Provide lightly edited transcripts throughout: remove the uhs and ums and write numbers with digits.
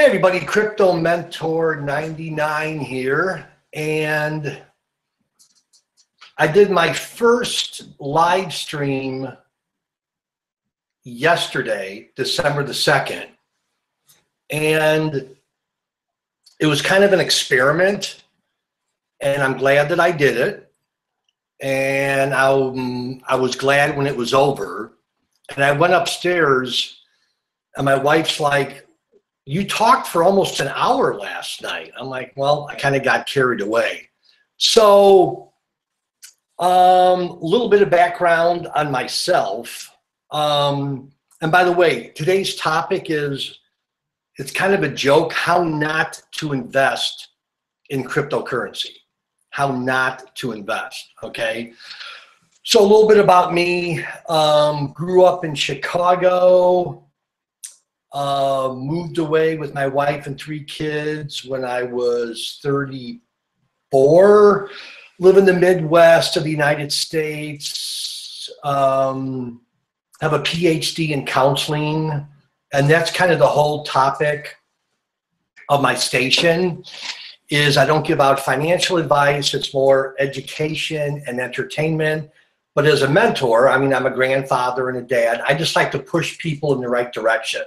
everybody, Crypto Mentor 99 here, and I did my first live stream yesterday, December the 2nd, and it was kind of an experiment, and I'm glad that I did it, and I was glad when it was over, and I went upstairs, and my wife's like, "You talked for almost an hour last night." I'm like, well, I kind of got carried away. So a little bit of background on myself. And by the way, today's topic is, it's kind of a joke, how not to invest in cryptocurrency. How not to invest, okay? So a little bit about me. Grew up in Chicago. Moved away with my wife and 3 kids when I was 34. Live in the Midwest of the United States. Have a PhD in counseling, and that's kind of the whole topic of my station. Is I don't give out financial advice. It's more education and entertainment. But as a mentor, I mean, I'm a grandfather and a dad. I just like to push people in the right direction.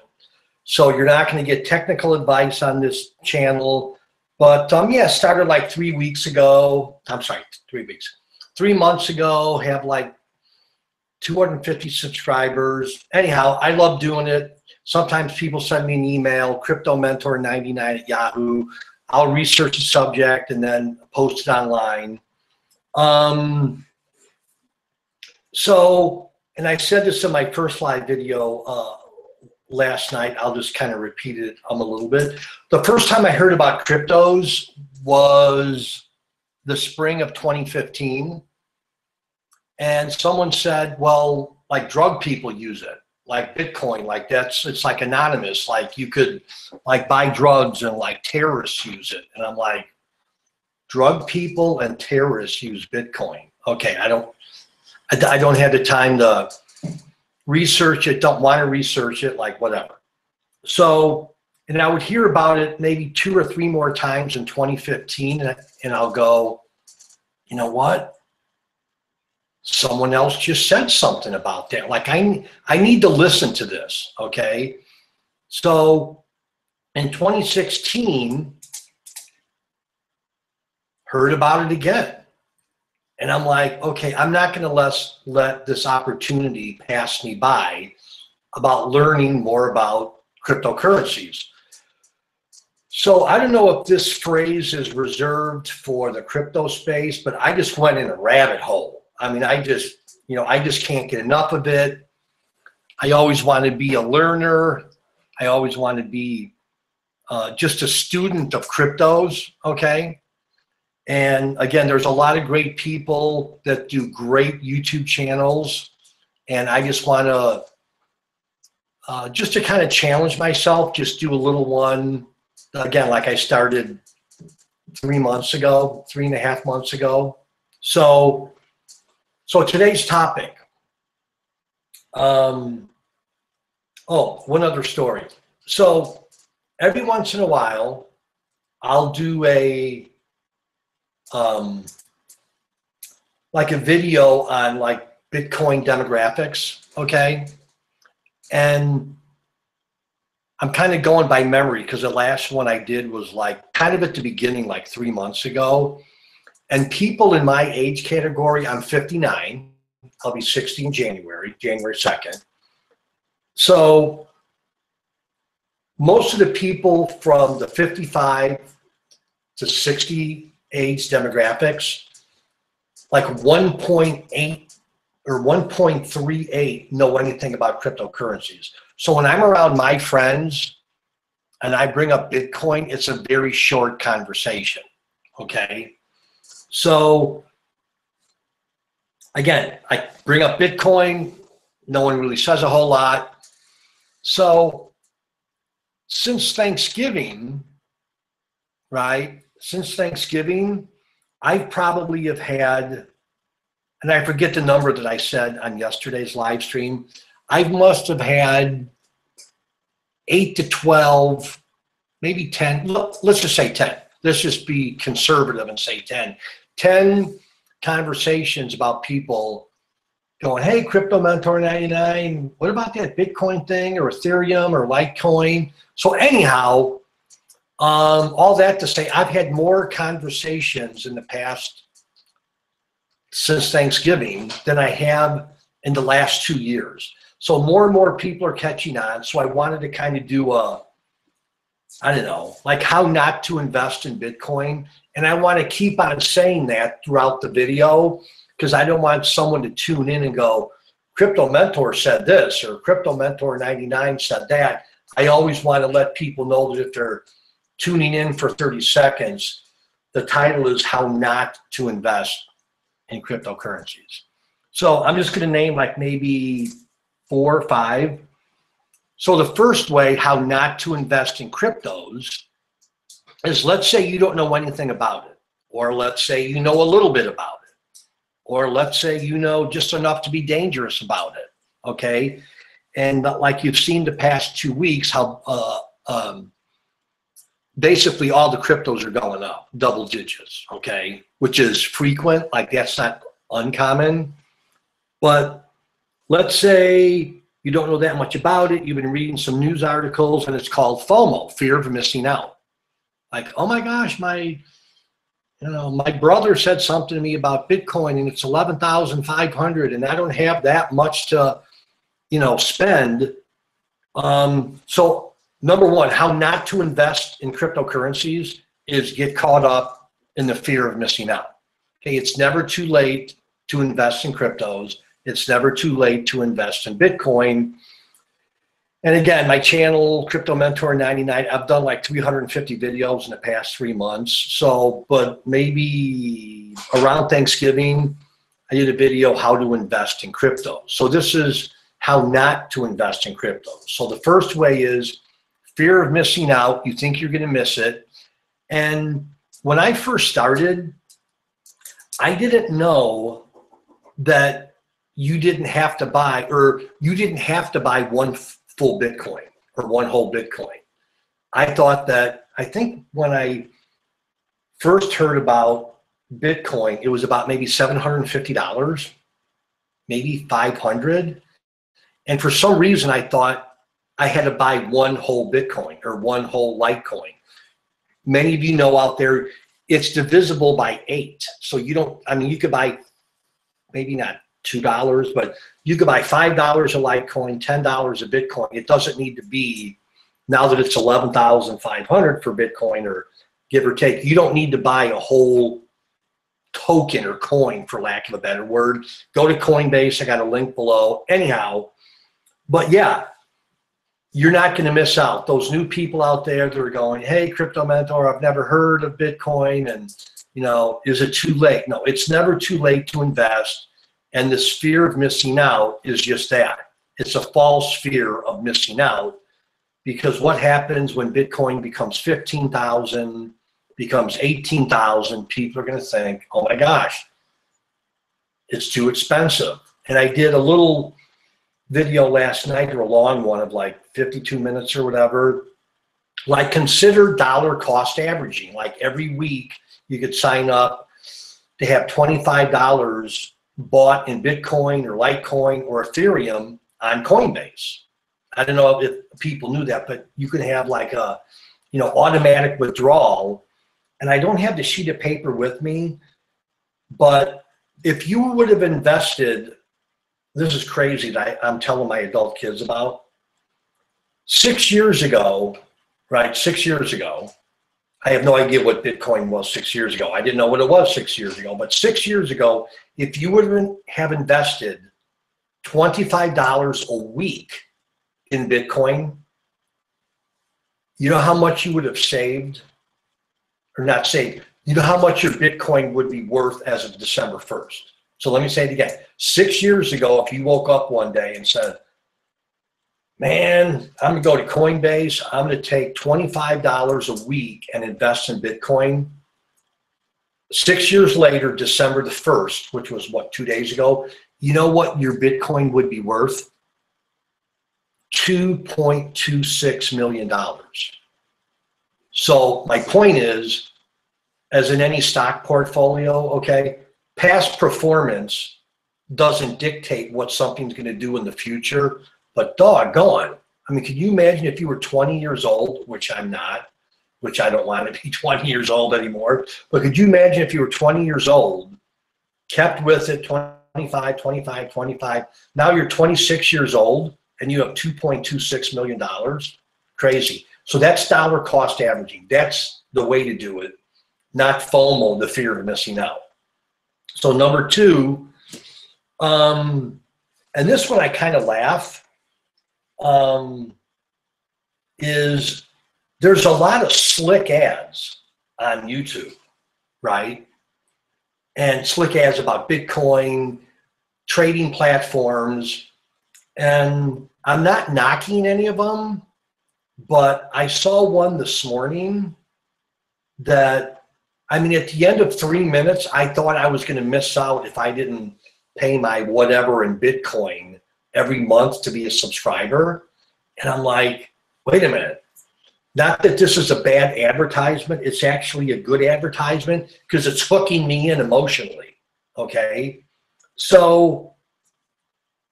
So you're not going to get technical advice on this channel. But yeah, started like 3 weeks ago. I'm sorry, 3 weeks. 3 months ago, have like 250 subscribers. Anyhow, I love doing it. Sometimes people send me an email, cryptomentor99@yahoo. I'll research the subject and then post it online. And I said this in my first live video last night. I'll just kind of repeat it a little bit. The first time I heard about cryptos was the spring of 2015. And someone said, well, like drug people use it, like Bitcoin, like it's like anonymous. Like you could like buy drugs and like terrorists use it. And I'm like, drug people and terrorists use Bitcoin. Okay, I don't have the time to research it, don't want to research it, like whatever. So, and I would hear about it maybe 2 or 3 more times in 2015, and I'll go, you know what? Someone else just said something about that. Like I need to listen to this, okay? So in 2016, heard about it again. And I'm like, okay, I'm not going to let this opportunity pass me by about learning more about cryptocurrencies. So I don't know if this phrase is reserved for the crypto space, but I just went in a rabbit hole. I mean, I just can't get enough of it. I always want to be a learner. I always want to be just a student of cryptos, okay? And again, there's a lot of great people that do great YouTube channels, and I just want to just to kind of challenge myself, just do a little one again, like I started 3 months ago, 3.5 months ago. So today's topic. Oh, one other story. So every once in a while, I'll do like a video on like Bitcoin demographics, okay? And I'm kind of going by memory because the last one I did was like kind of at the beginning, like 3 months ago. And people in my age category, I'm 59. I'll be 60 in January 2nd. So most of the people from the 55 to 60 age demographics, like 1.8 or 1.38 know anything about cryptocurrencies. So when I'm around my friends and I bring up Bitcoin, it's a very short conversation, okay? So again, I bring up Bitcoin, no one really says a whole lot. So since Thanksgiving, right? Since Thanksgiving, I probably have had, and I forget the number that I said on yesterday's live stream, I must have had 8 to 12 maybe 10, let's just say 10. Let's just be conservative and say 10. 10 conversations about people going, hey, Crypto Mentor 99, what about that Bitcoin thing or Ethereum or Litecoin? So anyhow, all that to say, I've had more conversations in the past since Thanksgiving than I have in the last 2 years. So more and more people are catching on. So I wanted to kind of do a, I don't know, like how not to invest in Bitcoin. And I want to keep on saying that throughout the video because I don't want someone to tune in and go, Crypto Mentor said this or Crypto Mentor 99 said that. I always want to let people know that if they're tuning in for 30 seconds, the title is How Not to Invest in Cryptocurrencies. So I'm just going to name like maybe 4 or 5. So the first way how not to invest in cryptos is, let's say you don't know anything about it, or let's say you know a little bit about it, or let's say you know just enough to be dangerous about it, okay? And like you've seen the past 2 weeks, how basically all the cryptos are going up, double digits, okay? Which is frequent, like that's not uncommon. But let's say you don't know that much about it. You've been reading some news articles and it's called FOMO, fear of missing out. Like, oh my gosh, my brother said something to me about Bitcoin and it's 11,500 and I don't have that much to, spend. So number one, how not to invest in cryptocurrencies is get caught up in the fear of missing out. Okay, it's never too late to invest in cryptos. It's never too late to invest in Bitcoin. And again, my channel, Crypto Mentor 99, I've done like 350 videos in the past 3 months. So, but maybe around Thanksgiving, I did a video how to invest in crypto. So this is how not to invest in crypto. So the first way is fear of missing out. You think you're going to miss it. And when I first started, I didn't know that you didn't have to buy, or you didn't have to buy one full Bitcoin or one whole Bitcoin. I think when I first heard about Bitcoin, it was about maybe $750, maybe $500. And for some reason, I thought I had to buy one whole Bitcoin or one whole Litecoin. Many of you know out there, it's divisible by 8. So you could buy maybe not $2, but you could buy $5 a Litecoin, $10 a Bitcoin. It doesn't need to be, now that it's 11,500 for Bitcoin, or give or take, you don't need to buy a whole token or coin, for lack of a better word. Go to Coinbase. I got a link below. Anyhow, but yeah, you're not going to miss out. Those new people out there that are going, hey, Crypto Mentor, I've never heard of Bitcoin, and is it too late? No, it's never too late to invest. And this fear of missing out is just that. It's a false fear of missing out, because what happens when Bitcoin becomes 15,000, becomes 18,000, people are going to think, oh my gosh, it's too expensive. And I did a little video last night, or a long one of like 52 minutes or whatever, like consider dollar cost averaging. Like every week you could sign up to have $25 bought in Bitcoin or Litecoin or Ethereum on Coinbase. I don't know if people knew that, but you can have like a, automatic withdrawal. And I don't have the sheet of paper with me, but if you would have invested, this is crazy that I'm telling my adult kids about. 6 years ago, right? 6 years ago, I have no idea what Bitcoin was 6 years ago. I didn't know what it was 6 years ago. But 6 years ago, if you would have invested $25 a week in Bitcoin, you know how much you would have saved? Or not saved. You know how much your Bitcoin would be worth as of December 1st. So let me say it again. 6 years ago, if you woke up one day and said, man, I'm going to go to Coinbase. I'm going to take $25 a week and invest in Bitcoin. 6 years later, December the 1st, which was what, 2 days ago, you know what your Bitcoin would be worth? $2.26 million. So my point is, as in any stock portfolio, okay, past performance doesn't dictate what something's going to do in the future, but doggone. I mean, can you imagine if you were 20 years old, which I'm not, which I don't want to be 20 years old anymore, but could you imagine if you were 20 years old, kept with it 25, 25, 25, now you're 26 years old and you have $2.26 million? Crazy. So that's dollar cost averaging. That's the way to do it, not FOMO, the fear of missing out. So number two, and this one I kind of laugh, is there's a lot of slick ads on YouTube, right? And slick ads about Bitcoin, trading platforms, and I'm not knocking any of them, but I saw one this morning that, I mean, at the end of 3 minutes, I thought I was going to miss out if I didn't pay my whatever in Bitcoin every month to be a subscriber. And I'm like, wait a minute. Not that this is a bad advertisement. It's actually a good advertisement because it's hooking me in emotionally. Okay. So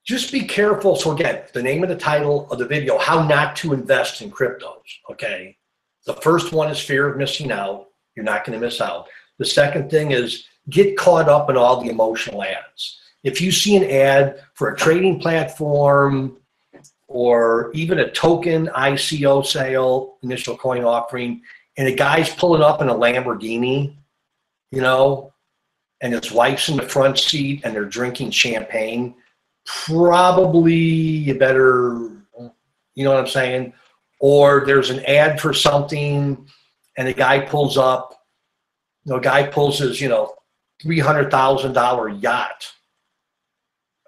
just be careful. So again, the name of the title of the video, how not to invest in cryptos. Okay. The first one is fear of missing out. You're not going to miss out. The second thing is get caught up in all the emotional ads. If you see an ad for a trading platform or even a token ICO sale, initial coin offering, and a guy's pulling up in a Lamborghini, you know, and his wife's in the front seat and they're drinking champagne, probably you better, you know what I'm saying? Or there's an ad for something and a guy pulls up, you know, a guy pulls his, you know, $300,000 yacht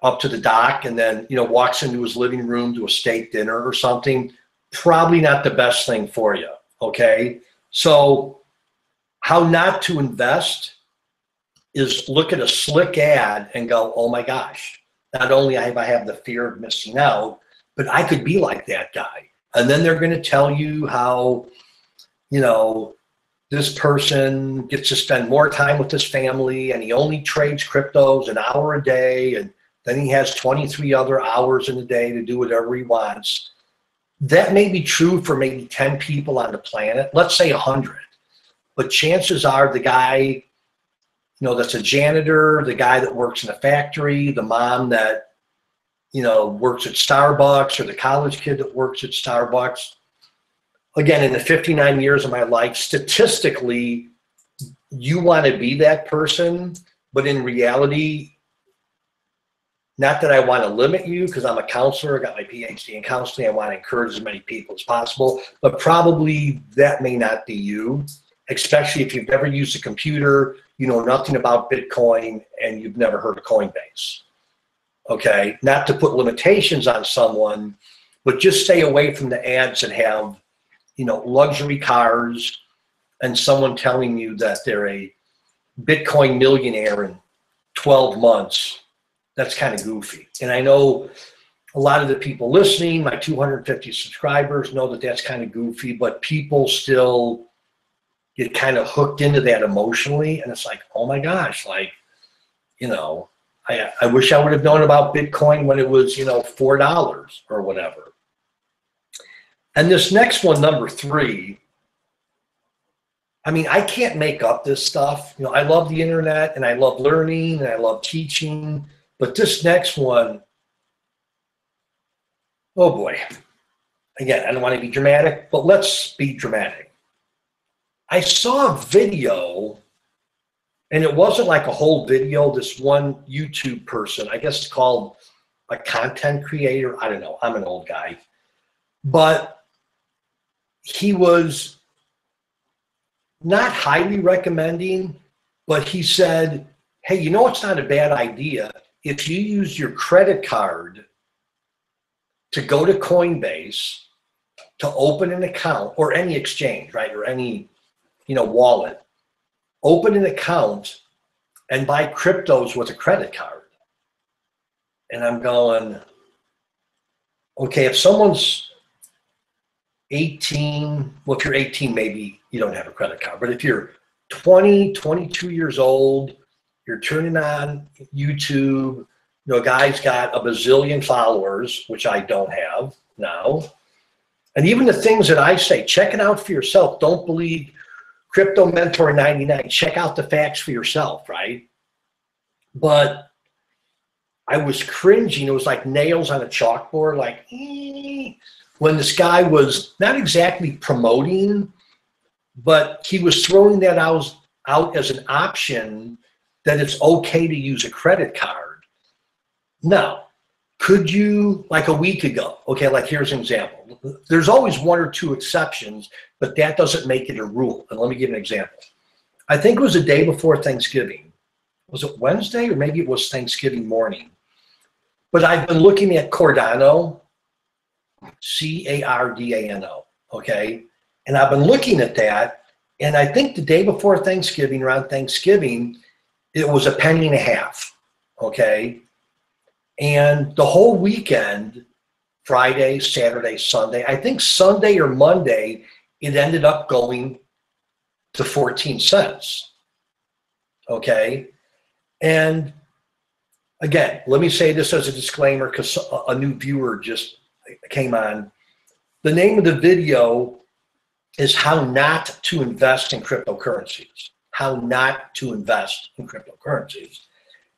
up to the dock and then, you know, walks into his living room to a steak dinner or something, probably not the best thing for you, okay? So how not to invest is look at a slick ad and go, oh my gosh, not only have I have the fear of missing out, but I could be like that guy. And then they're going to tell you how, you know, this person gets to spend more time with his family and he only trades cryptos an hour a day and then he has 23 other hours in a day to do whatever he wants. That may be true for maybe 10 people on the planet, let's say 100. But chances are the guy, you know, that's a janitor, the guy that works in a factory, the mom that, you know, works at Starbucks, or the college kid that works at Starbucks. Again, in the 59 years of my life, statistically, you want to be that person, but in reality, not that I want to limit you because I'm a counselor, I got my PhD in counseling, I want to encourage as many people as possible, but probably that may not be you, especially if you've never used a computer, you know nothing about Bitcoin, and you've never heard of Coinbase. Okay, not to put limitations on someone, but just stay away from the ads that have, you know, luxury cars and someone telling you that they're a Bitcoin millionaire in 12 months. That's kind of goofy. And I know a lot of the people listening, my 250 subscribers, know that that's kind of goofy, but people still get kind of hooked into that emotionally. And it's like, oh my gosh, like, you know, I wish I would have known about Bitcoin when it was, you know, $4 or whatever. And this next one, number 3, I mean, I can't make up this stuff. You know, I love the internet and I love learning and I love teaching. But this next one, oh boy. Again, I don't want to be dramatic, but let's be dramatic. I saw a video, and it wasn't like a whole video. This one YouTube person, I guess it's called a content creator. I don't know. I'm an old guy. But he was not highly recommending, but he said, hey, you know, it's not a bad idea if you use your credit card to go to Coinbase to open an account, or any exchange, right, or any, you know, wallet, open an account and buy cryptos with a credit card. And I'm going, okay, if someone's 18, well, if you're 18, maybe you don't have a credit card, but if you're 20, 22 years old, you're turning on YouTube, a guy's got a bazillion followers, which I don't have now. And even the things that I say, check it out for yourself. Don't believe Crypto Mentor 99. Check out the facts for yourself, right? But I was cringing. It was like nails on a chalkboard, like, when this guy was not exactly promoting, but he was throwing that out as an option that it's okay to use a credit card. Now, could you, like a week ago, okay, like here's an example. There's always one or two exceptions, but that doesn't make it a rule. And let me give an example. I think it was the day before Thanksgiving. Was it Wednesday or maybe it was Thanksgiving morning? But I've been looking at Cardano, C-A-R-D-A-N-O, okay? And I've been looking at that, and I think the day before Thanksgiving, around Thanksgiving, it was $0.015, okay? And the whole weekend, Friday, Saturday, Sunday, I think Sunday or Monday, it ended up going to 14 cents, okay? And again, let me say this as a disclaimer because a new viewer just came on. The name of the video is How Not to Invest in Cryptocurrencies. How Not to Invest in Cryptocurrencies.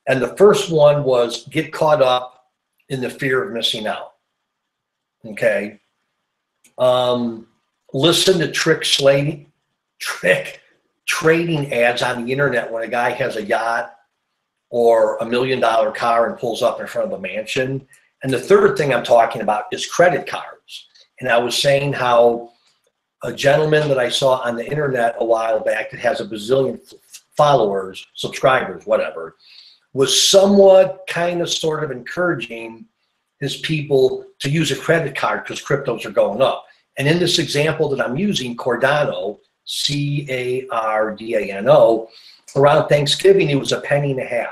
And the first one was Get Caught Up in the Fear of Missing Out. Okay. Listen to trick trading ads on the internet when a guy has a yacht or $1 million car and pulls up in front of a mansion. And the third thing I'm talking about is credit cards. And I was saying how a gentleman that I saw on the internet a while back that has a bazillion followers, subscribers, whatever, was somewhat kind of sort of encouraging his people to use a credit card because cryptos are going up. And in this example that I'm using, Cardano, C-A-R-D-A-N-O, around Thanksgiving, it was $0.015.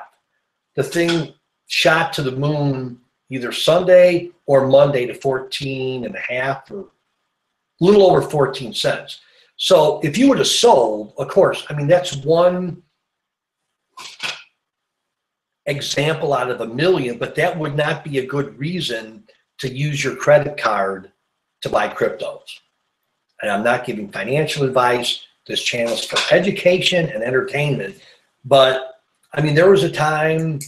The thing shot to the moon either Sunday or Monday to 14.5 or a little over 14 cents. So if you would have sold, of course, I mean, that's one example out of a million, but that would not be a good reason to use your credit card to buy cryptos. And I'm not giving financial advice. This channel is for education and entertainment. But I mean, there was a time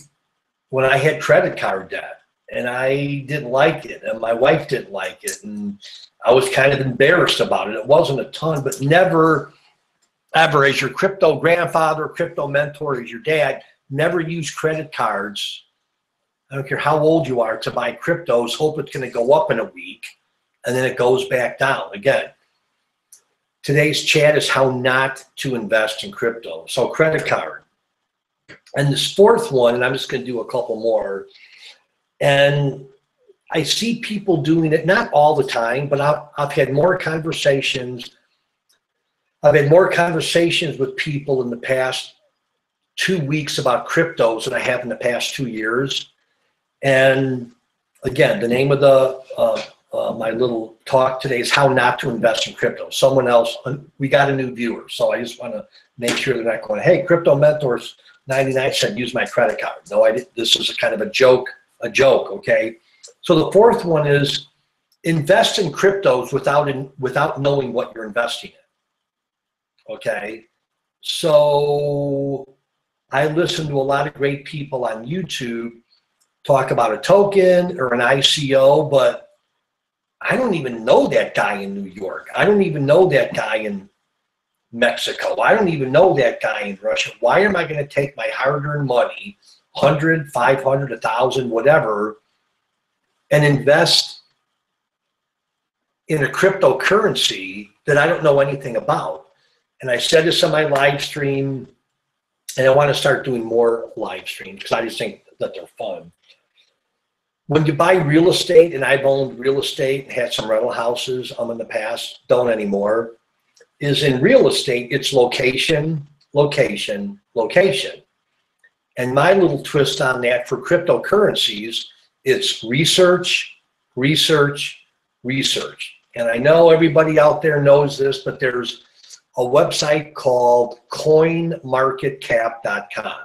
when I had credit card debt and I didn't like it and my wife didn't like it. And I was kind of embarrassed about it. It wasn't a ton, but never ever, as your crypto grandfather, crypto mentor, as your dad, never use credit cards. I don't care how old you are to buy cryptos, hope it's going to go up in a week and then it goes back down again. Today's chat is how not to invest in crypto. So credit card. And this fourth one, and I'm just going to do a couple more. And I see people doing it, not all the time, but I've had more conversations. I've had more conversations with people in the past 2 weeks about cryptos than I have in the past 2 years. And again, the name of the my little talk today is how not to invest in crypto. Someone else, we got a new viewer, so I just want to make sure they're not going, hey, Crypto Mentors 99 said use my credit card. No, I didn't. This is a kind of a joke, okay? So the fourth one is invest in cryptos without knowing what you're investing in, okay? So I listen to a lot of great people on YouTube talk about a token or an ICO, but I don't even know that guy in New York. I don't even know that guy in Mexico. I don't even know that guy in Russia. Why am I going to take my hard-earned money, 100, 500, 1,000, whatever, and invest in a cryptocurrency that I don't know anything about? And I said this on my live stream, and I want to start doing more live streams because I just think that they're fun. When you buy real estate, and I've owned real estate and had some rental houses in the past, don't anymore, is in real estate, it's location, location, location. And my little twist on that for cryptocurrencies, it's research, research, research. and I know everybody out there knows this, but there's a website called coinmarketcap.com.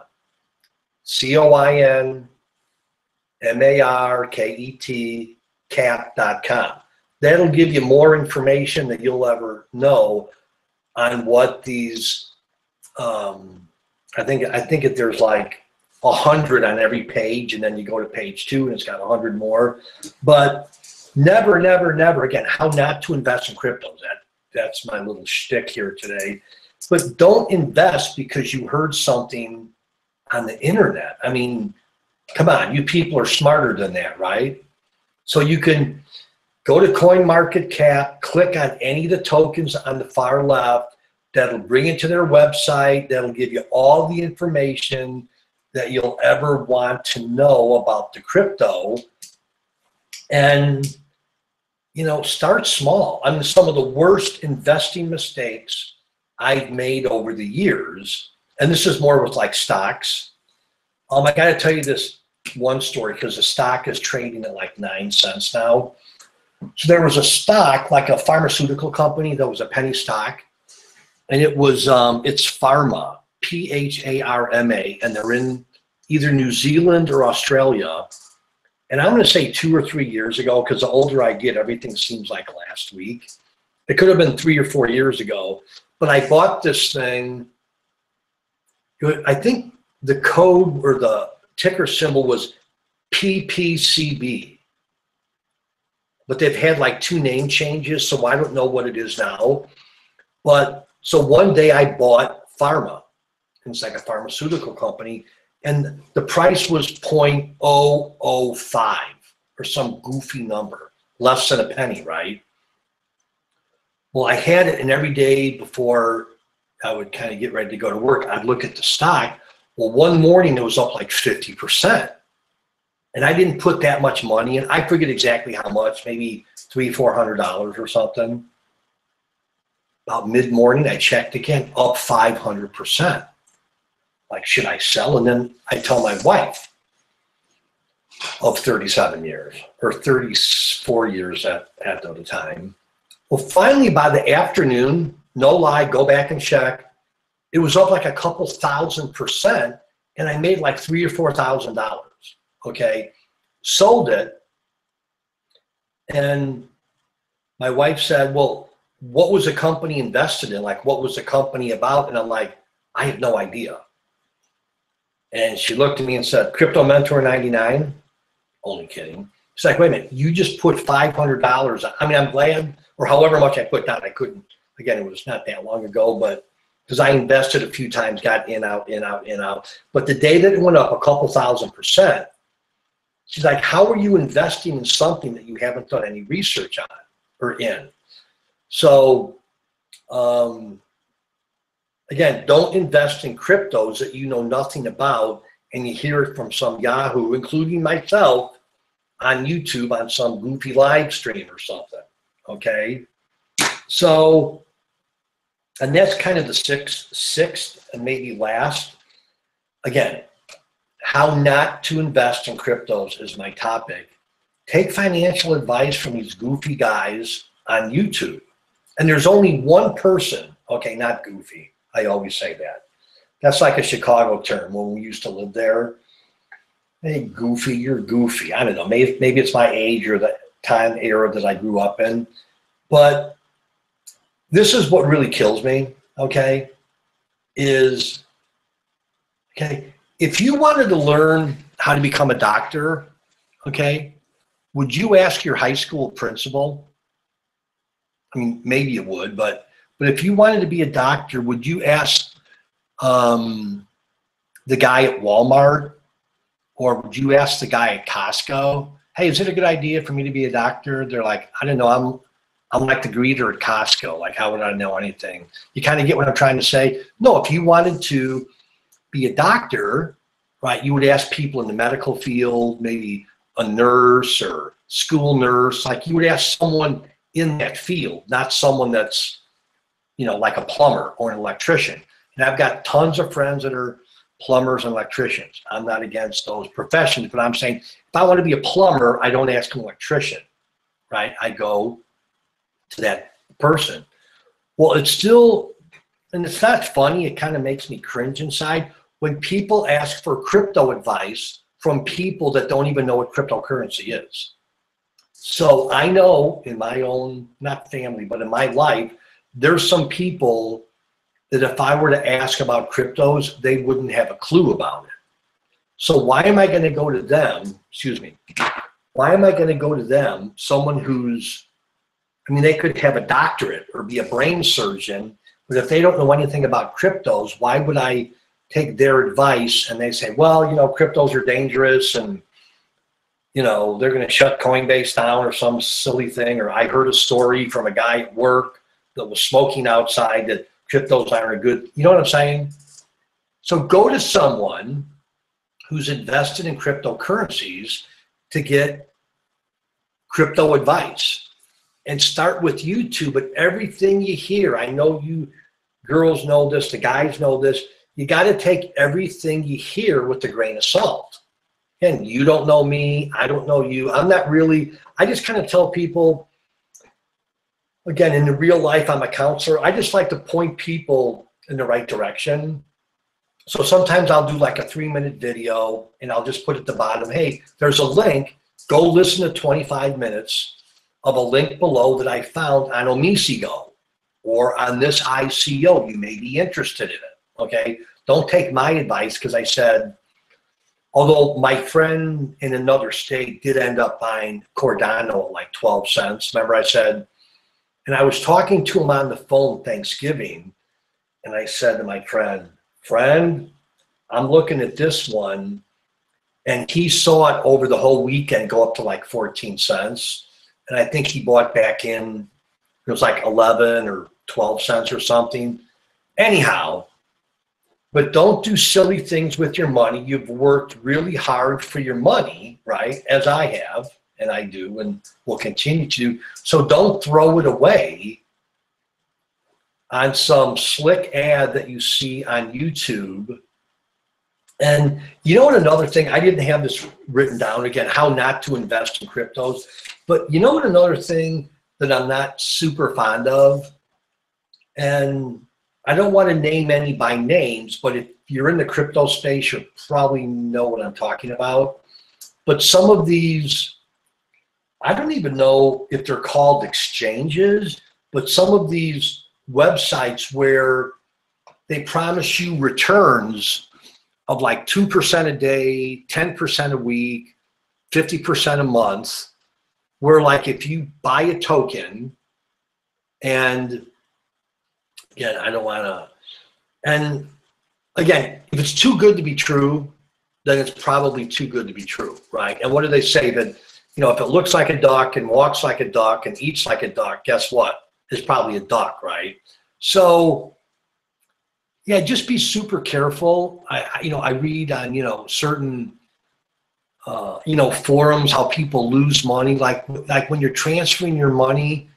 COINMARKET cap.com. That'll give you more information than you'll ever know on what these, I think there's like 100 on every page, and then you go to page 2 and it's got 100 more. But never, again, how not to invest in cryptos. That's my little shtick here today. But don't invest because you heard something on the internet. I mean, come on, you people are smarter than that, right? So you can go to CoinMarketCap, click on any of the tokens on the far left. That'll bring you to their website. That'll give you all the information that you'll ever want to know about the crypto. And, you know, start small. I mean, some of the worst investing mistakes I've made over the years, and this is more with like stocks. I got to tell you this one story because the stock is trading at like 9 cents now. So there was a stock, like a pharmaceutical company that was a penny stock, and it was it's Pharma, Pharma, and they're in either New Zealand or Australia. And I'm going to say 2 or 3 years ago, because the older I get, everything seems like last week. It could have been 3 or 4 years ago, but I bought this thing. I think the code or the ticker symbol was PPCB. But they've had like 2 name changes, so I don't know what it is now. But so one day I bought Pharma. It's like a pharmaceutical company, and the price was 0.005 or some goofy number, less than a penny, right? Well, I had it, and every day before I would kind of get ready to go to work, I'd look at the stock. Well, one morning it was up like 50%. And I didn't put that much money in. I forget exactly how much, maybe $300-400 or something. About mid-morning, I checked again, up 500%. Like, should I sell? And then I tell my wife of 37 years, or 34 years at the time. Well, finally, by the afternoon, no lie, go back and check. It was up like a couple $1,000%, and I made like $3,000 or $4,000. Okay, sold it, and my wife said, well, what was the company invested in? Like, what was the company about? And I'm like, I have no idea. And she looked at me and said, Crypto Mentor 99? Only kidding. She's like, wait a minute, you just put $500. I mean, I'm glad, or however much I put down, I couldn't, again, it was not that long ago, but because I invested a few times, got in, out, in, out, in, out. But the day that it went up a couple $1,000%, she's like, how are you investing in something that you haven't done any research on or in? So, again, don't invest in cryptos that you know nothing about and you hear it from some Yahoo, including myself, on YouTube on some goofy live stream or something, okay? So, and that's kind of the sixth and maybe last. Again, how not to invest in cryptos is my topic. Take financial advice from these goofy guys on YouTube. And there's only one person, okay, not goofy. I always say that. That's like a Chicago term when we used to live there. Hey, goofy, you're goofy. I don't know, maybe it's my age or the time era that I grew up in. But this is what really kills me, okay, is, okay, if you wanted to learn how to become a doctor, okay, would you ask your high school principal? I mean, maybe you would, but if you wanted to be a doctor, would you ask the guy at Walmart, or would you ask the guy at Costco, hey, is it a good idea for me to be a doctor? They're like, I don't know, I'm like the greeter at Costco. Like, how would I know anything? You kind of get what I'm trying to say? No, if you wanted to be a doctor, right, you would ask people in the medical field, maybe a nurse or school nurse. Like, you would ask someone in that field, not someone that's, you know, like a plumber or an electrician. And I've got tons of friends that are plumbers and electricians. I'm not against those professions, but I'm saying if I want to be a plumber, I don't ask an electrician, right? I go to that person. Well, it's still, and it's not funny, it kind of makes me cringe inside when people ask for crypto advice from people that don't even know what cryptocurrency is. So I know in my own, not family, but in my life, there's some people that if I were to ask about cryptos, they wouldn't have a clue about it. So why am I going to go to them, excuse me, why am I going to go to them, someone who's, I mean, they could have a doctorate or be a brain surgeon, but if they don't know anything about cryptos, why would I take their advice and they say, well, you know, cryptos are dangerous and, you know, they're going to shut Coinbase down or some silly thing, or I heard a story from a guy at work that was smoking outside that cryptos aren't a good, you know what I'm saying? So go to someone who's invested in cryptocurrencies to get crypto advice. And start with YouTube, but everything you hear, I know you girls know this, the guys know this, you got to take everything you hear with a grain of salt. And you don't know me, I don't know you. I'm not really, I just kind of tell people, again, in the real life, I'm a counselor. I just like to point people in the right direction. So sometimes I'll do like a 3-minute video and I'll just put at the bottom, hey, there's a link, go listen to 25 minutes of a link below that I found on Omisigo or on this ICO. You may be interested in it, okay? Don't take my advice because I said, although my friend in another state did end up buying Cardano at like 12 cents. Remember I said, and I was talking to him on the phone Thanksgiving, and I said to my friend, I'm looking at this one, and he saw it over the whole weekend go up to like 14 cents. And I think he bought back in, it was like 11 or 12 cents or something. Anyhow, but don't do silly things with your money. You've worked really hard for your money, right? As I have, and I do, and will continue to. So don't throw it away on some slick ad that you see on YouTube. And you know what, another thing, I didn't have this written down, again, how not to invest in cryptos. But you know what, another thing that I'm not super fond of, and I don't want to name any by names, but if you're in the crypto space, you probably know what I'm talking about. But some of these, I don't even know if they're called exchanges, but some of these websites where they promise you returns of like 2% a day, 10% a week, 50% a month, where like if you buy a token, and again, I don't want to, and again, if it's too good to be true, then it's probably too good to be true, right? And what do they say? That, you know, if it looks like a duck and walks like a duck and eats like a duck, guess what? It's probably a duck, right? So yeah, just be super careful. I read on, certain, forums how people lose money. Like when you're transferring your money,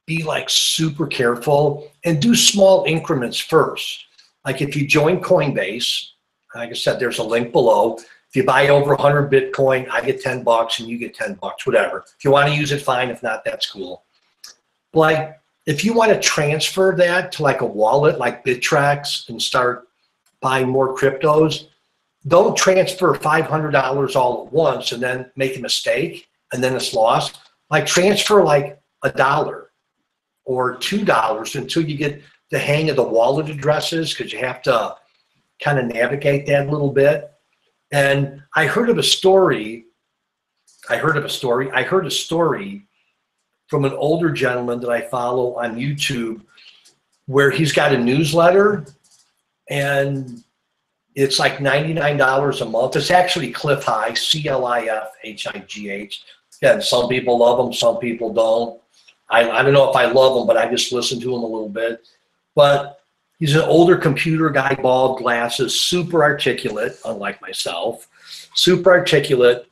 be like super careful and do small increments first. Like if you join Coinbase, like I said, there's a link below. If you buy over 100 Bitcoin, I get $10 and you get $10, whatever. If you want to use it, fine. If not, that's cool. Like, if you want to transfer that to like a wallet like Bittrex and start buying more cryptos, don't transfer $500 all at once and then make a mistake and then it's lost. Like transfer like $1 or $2 until you get the hang of the wallet addresses, because you have to kind of navigate that a little bit. And I heard a story from an older gentleman that I follow on YouTube, where he's got a newsletter and it's like $99 a month. It's actually Cliff High, CLIFHIGH. Again, some people love him, some people don't. I don't know if I love him, but I just listen to him a little bit. But he's an older computer guy, bald glasses, super articulate, unlike myself, super articulate.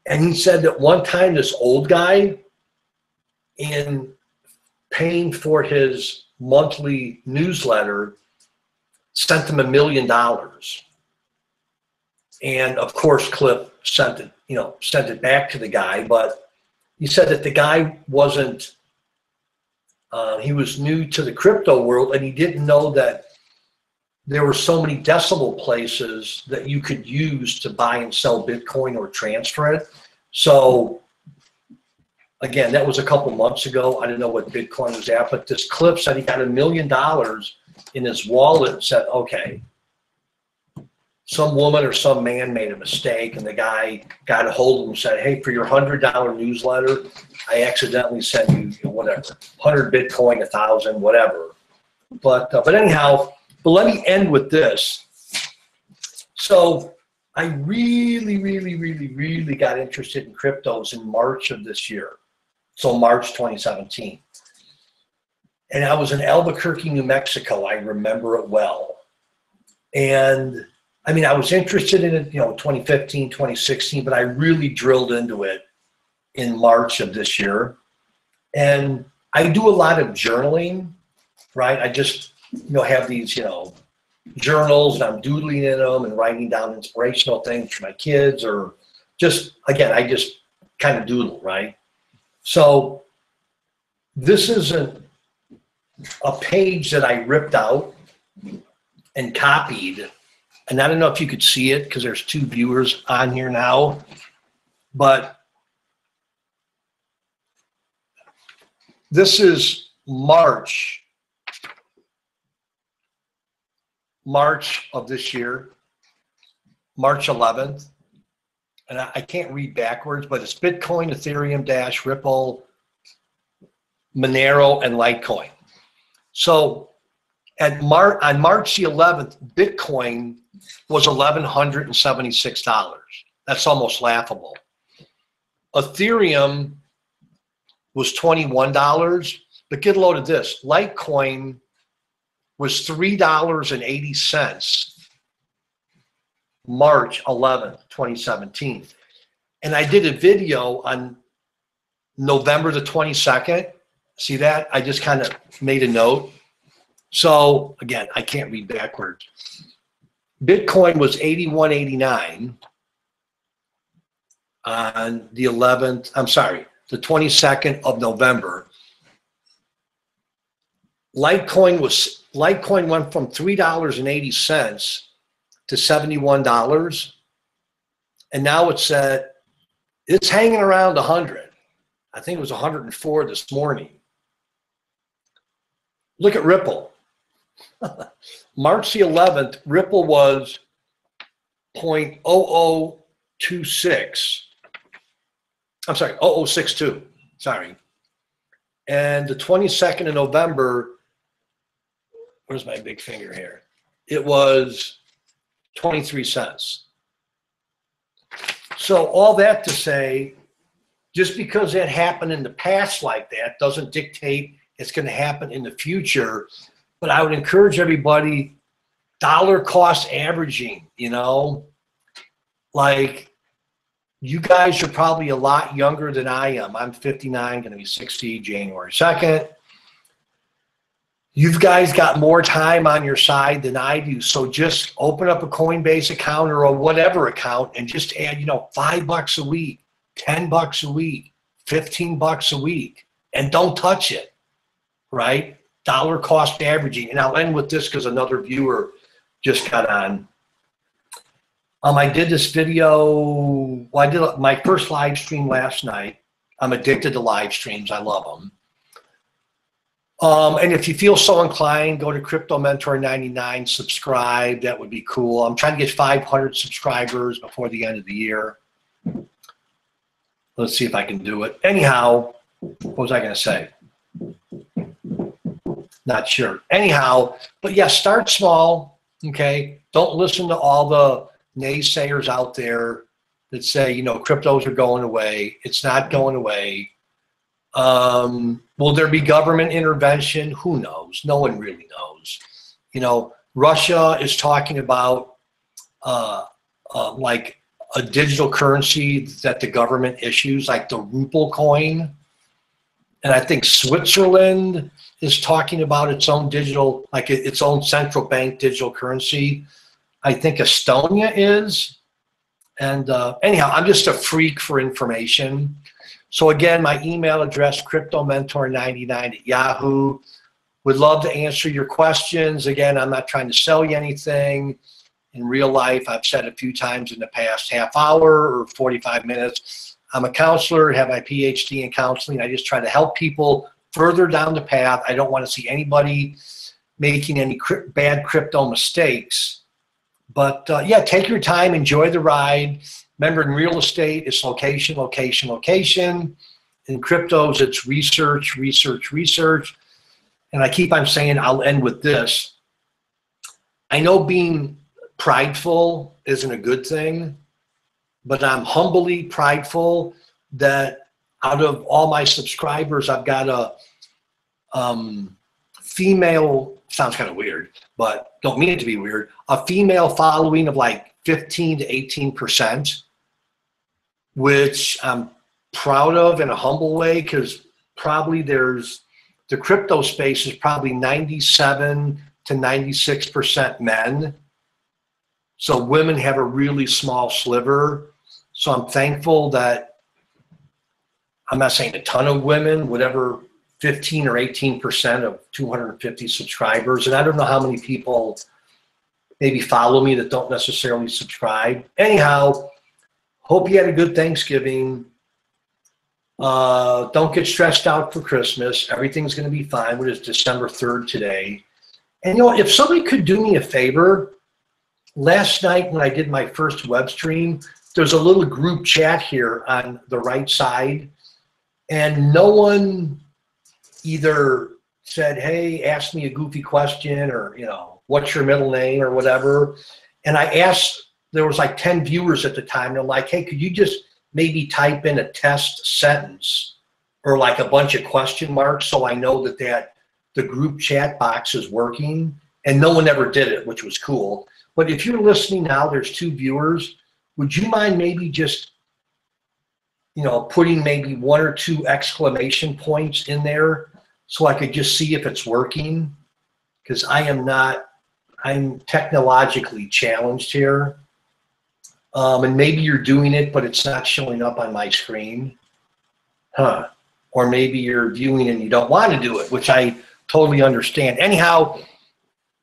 And he said that one time this old guy, in paying for his monthly newsletter, sent him $1 million. And of course, Cliff sent it back to the guy. But he said that the guy wasn't He was new to the crypto world, and he didn't know that there were so many decimal places that you could use to buy and sell Bitcoin or transfer it. So again, that was a couple months ago. I didn't know what Bitcoin was at, but this clip said he got $1 million in his wallet and said, okay, some woman or some man made a mistake, and the guy got a hold of him and said, hey, for your $100 newsletter, I accidentally sent you, whatever, 100 Bitcoin, 1,000, whatever. But anyhow, but let me end with this. So I really got interested in cryptos in March of this year. So March 2017. And I was in Albuquerque, New Mexico. I remember it well. And I mean, I was interested in it, 2015, 2016, but I really drilled into it in March of this year. And I do a lot of journaling, right? I just, have these, journals, and I'm doodling in them and writing down inspirational things for my kids, or just, again, I just kind of doodle, right? So this is a page that I ripped out and copied. And I don't know if you could see it because there's 2 viewers on here now, but this is March of this year, March 11th. And I can't read backwards, but it's Bitcoin, Ethereum, Dash, Ripple, Monero, and Litecoin. So on March the 11th, Bitcoin was $1,176. That's almost laughable. Ethereum was $21, but get a load of this. Litecoin was $3.80, March 11th, 2017. And I did a video on November the 22nd. See that? I just kind of made a note. So again, I can't read backwards. Bitcoin was $81.89 on the 22nd of November. Litecoin went from $3.80 to $71, and now it's hanging around 100. I think it was 104 this morning. Look at Ripple. March the 11th, Ripple was 0.0026. I'm sorry, 0062. Sorry. And the 22nd of November, where's my big finger here? It was 23 cents. So all that to say, just because that happened in the past like that doesn't dictate it's going to happen in the future. But I would encourage everybody, dollar cost averaging, like you guys are probably a lot younger than I am. I'm 59, going to be 60 January 2nd. You guys got more time on your side than I do. So just open up a Coinbase account or a whatever account and just add, $5 a week, $10 a week, $15 a week, and don't touch it, right? Dollar cost averaging. And I'll end with this because another viewer just got on. I did this video. Well, I did my first live stream last night. I'm addicted to live streams. I love them. And if you feel so inclined, go to Crypto Mentor 99, subscribe. That would be cool. I'm trying to get 500 subscribers before the end of the year. Let's see if I can do it. Anyhow, what was I going to say? Not sure. Anyhow, but yeah, start small, okay? Don't listen to all the naysayers out there that say, cryptos are going away. It's not going away. Will there be government intervention? Who knows? No one really knows. Russia is talking about like a digital currency that the government issues, like the Ruble coin. And I think Switzerland is talking about its own digital, like its own central bank digital currency. I think Estonia is. And anyhow, I'm just a freak for information. So again, my email address, cryptomentor99@yahoo. Would love to answer your questions. Again, I'm not trying to sell you anything. In real life, I've said a few times in the past half hour or 45 minutes, I'm a counselor, have my PhD in counseling. I just try to help people further down the path. I don't want to see anybody making any bad crypto mistakes. But yeah, take your time, enjoy the ride. Remember, in real estate, it's location, location, location. In cryptos, it's research, research, research. And I keep on saying, I'll end with this. I know being prideful isn't a good thing, but I'm humbly prideful that out of all my subscribers, I've got a female, sounds kind of weird, but don't mean it to be weird, a female following of like 15 to 18%, which I'm proud of in a humble way, because probably the crypto space is probably 97 to 96% men. So women have a really small sliver. So I'm thankful that, I'm not saying a ton of women, whatever, 15 or 18% of 250 subscribers. And I don't know how many people maybe follow me that don't necessarily subscribe. Anyhow, hope you had a good Thanksgiving. Don't get stressed out for Christmas. Everything's going to be fine. It is December 3rd today. And you know, if somebody could do me a favor, last night when I did my first web stream, there's a little group chat here on the right side, and no one either said, hey, ask me a goofy question, or, you know, what's your middle name or whatever. And I asked, there was like 10 viewers at the time. They're like, hey, could you just maybe type in a test sentence or like a bunch of question marks so I know that the group chat box is working? And no one ever did it, which was cool. But if you're listening now, there's 2 viewers. Would you mind maybe just, you know, putting maybe 1 or 2 exclamation points in there so I could just see if it's working? Because I'm technologically challenged here. And maybe you're doing it, but it's not showing up on my screen. Huh. Or maybe you're viewing and you don't want to do it, which I totally understand. Anyhow,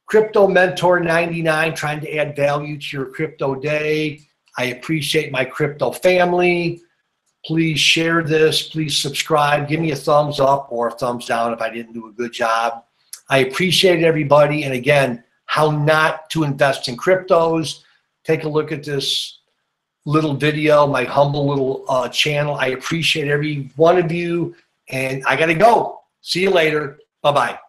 Crypto Mentor 99, trying to add value to your crypto day. I appreciate my crypto family. Please share this. Please subscribe. Give me a thumbs up or a thumbs down if I didn't do a good job. I appreciate everybody. And again, how not to invest in cryptos. Take a look at this little video, my humble little channel. I appreciate every one of you. And I got to go. See you later. Bye-bye.